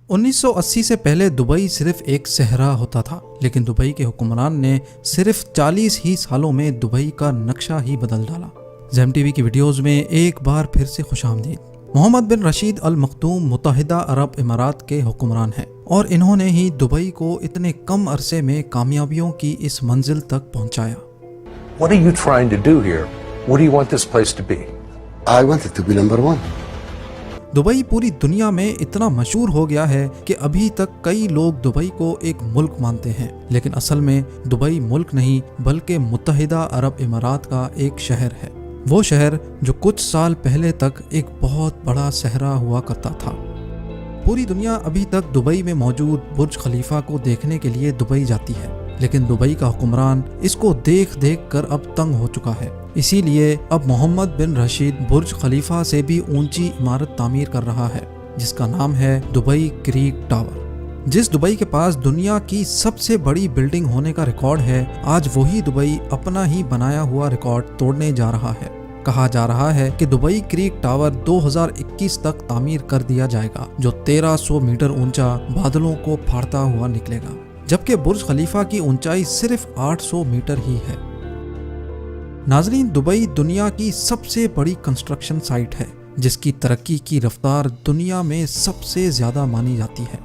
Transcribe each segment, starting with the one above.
1980 سے پہلے دبئی صرف ایک صحرا ہوتا تھا، لیکن دبئی کے حکمران نے صرف 40 ہی سالوں میں دبئی کا نقشہ ہی بدل ڈالا۔ زیم ٹی وی کی ویڈیوز میں ایک بار پھر سے خوش آمدید۔ محمد بن رشید ال مختوم متحدہ عرب امارات کے حکمران ہیں اور انہوں نے ہی دبئی کو اتنے کم عرصے میں کامیابیوں کی اس منزل تک پہنچایا۔ What are you trying to do here? What do you want this place to be? I want it to be number one. Dubai پوری دنیا میں اتنا مشہور ہو گیا ہے کہ ابھی تک کئی لوگ دبئی کو ایک ملک مانتے ہیں، لیکن اصل میں دبئی ملک نہیں بلکہ متحدہ عرب امارات کا ایک شہر ہے۔ وہ شہر جو کچھ سال پہلے تک ایک بہت بڑا صحرا ہوا کرتا تھا۔ پوری دنیا ابھی تک دبئی میں موجود برج خلیفہ کو دیکھنے کے لیے دبئی جاتی ہے، لیکن دبئی کا حکمران اس کو دیکھ دیکھ کر اب تنگ ہو چکا ہے۔ اسی لیے اب محمد بن رشید برج خلیفہ سے بھی اونچی عمارت تعمیر کر رہا ہے، جس کا نام ہے دبئی کریک ٹاور۔ جس دبئی کے پاس دنیا کی سب سے بڑی بلڈنگ ہونے کا ریکارڈ ہے، آج وہی دبئی اپنا ہی بنایا ہوا ریکارڈ توڑنے جا رہا ہے۔ کہا جا رہا ہے کہ دبئی کریک ٹاور 2021 تک تعمیر کر دیا جائے گا، جو 1300 میٹر اونچا بادلوں کو پھاڑتا ہوا نکلے گا، جبکہ برج خلیفہ کی اونچائی صرف 800 میٹر ہی ہے۔ ناظرین، دبئی دنیا کی سب سے بڑی کنسٹرکشن سائٹ ہے، جس کی ترقی کی رفتار دنیا میں سب سے زیادہ مانی جاتی ہے۔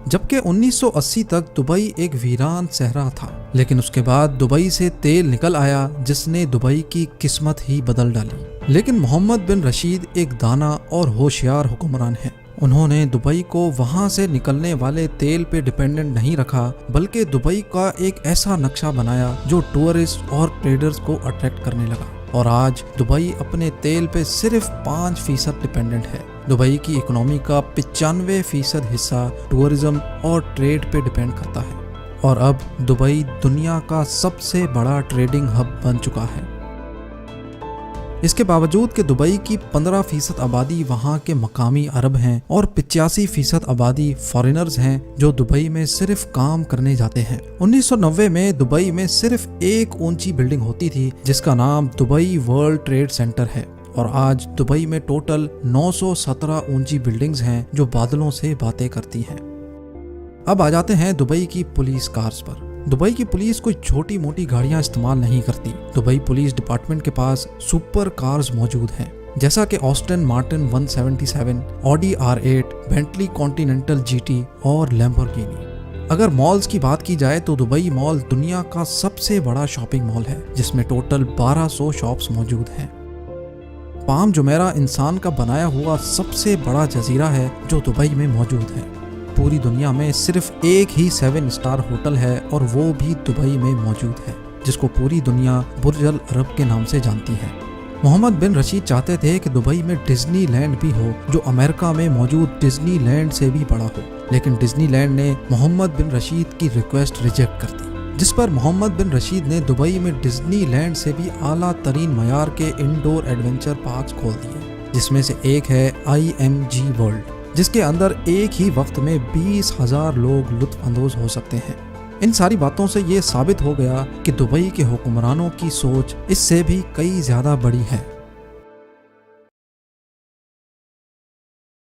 جبکہ 1980 تک دبئی ایک ویران صحرا تھا، لیکن اس کے بعد دبئی سے تیل نکل آیا جس نے دبئی کی قسمت ہی بدل ڈالی۔ لیکن محمد بن رشید ایک دانا اور ہوشیار حکمران ہیں۔ انہوں نے دبئی کو وہاں سے نکلنے والے تیل پہ ڈیپینڈنٹ نہیں رکھا، بلکہ دبئی کا ایک ایسا نقشہ بنایا جو ٹورسٹ اور ٹریڈرز کو اٹریکٹ کرنے لگا، اور آج دبئی اپنے تیل پہ صرف 5% ڈیپینڈنٹ ہے۔ دبئی کی اکنامی کا 95% حصہ ٹورزم اور ٹریڈ پہ ڈیپینڈ کرتا ہے، اور اب دبئی دنیا کا سب سے بڑا ٹریڈنگ ہب بن چکا ہے۔ اس کے باوجود کہ دبئی کی 15% آبادی وہاں کے مقامی عرب ہیں اور 85% آبادی فارینرز ہیں جو دبئی میں صرف کام کرنے جاتے ہیں۔ 1990 میں دبئی میں صرف ایک اونچی بلڈنگ ہوتی تھی جس کا نام دبئی ورلڈ ٹریڈ سینٹر ہے، اور آج دبئی میں ٹوٹل 917 اونچی بلڈنگز ہیں جو بادلوں سے باتیں کرتی ہیں۔ اب آ جاتے ہیں دبئی کی پولیس کارز پر۔ دبئی کی پولیس کوئی چھوٹی موٹی گاڑیاں استعمال نہیں کرتی۔ دبئی پولیس ڈپارٹمنٹ کے پاس سپر کارز موجود ہیں، جیسا کہ Aston Martin 177، Audi R8، Bentley Continental GT اور لیمبورگینی۔ اگر مالز کی بات کی جائے تو دبئی مال دنیا کا سب سے بڑا شاپنگ مال ہے، جس میں ٹوٹل 1200 شاپس موجود ہیں۔ پام جمیرہ انسان کا بنایا ہوا سب سے بڑا جزیرہ ہے جو دبئی میں موجود ہے۔ پوری دنیا میں صرف ایک ہی 7 اسٹار ہوٹل ہے، اور وہ بھی دبئی میں موجود ہے، جس کو پوری دنیا برج العرب کے نام سے جانتی ہے۔ محمد بن رشید چاہتے تھے کہ دبئی میں ڈزنی لینڈ بھی ہو، جو امریکہ میں موجود ڈزنی لینڈ سے بھی بڑا ہو، لیکن ڈزنی لینڈ نے محمد بن رشید کی ریکویسٹ ریجیکٹ کر دی، جس پر محمد بن رشید نے دبئی میں ڈزنی لینڈ سے بھی اعلیٰ ترین معیار کے انڈور ایڈونچر پارکس کھول دیے، جس میں سے ایک ہے IMG ورلڈ، جس کے اندر ایک ہی وقت میں 20,000 لوگ لطف اندوز ہو سکتے ہیں۔ ان ساری باتوں سے یہ ثابت ہو گیا کہ دبئی کے حکمرانوں کی سوچ اس سے بھی کئی زیادہ بڑی ہے۔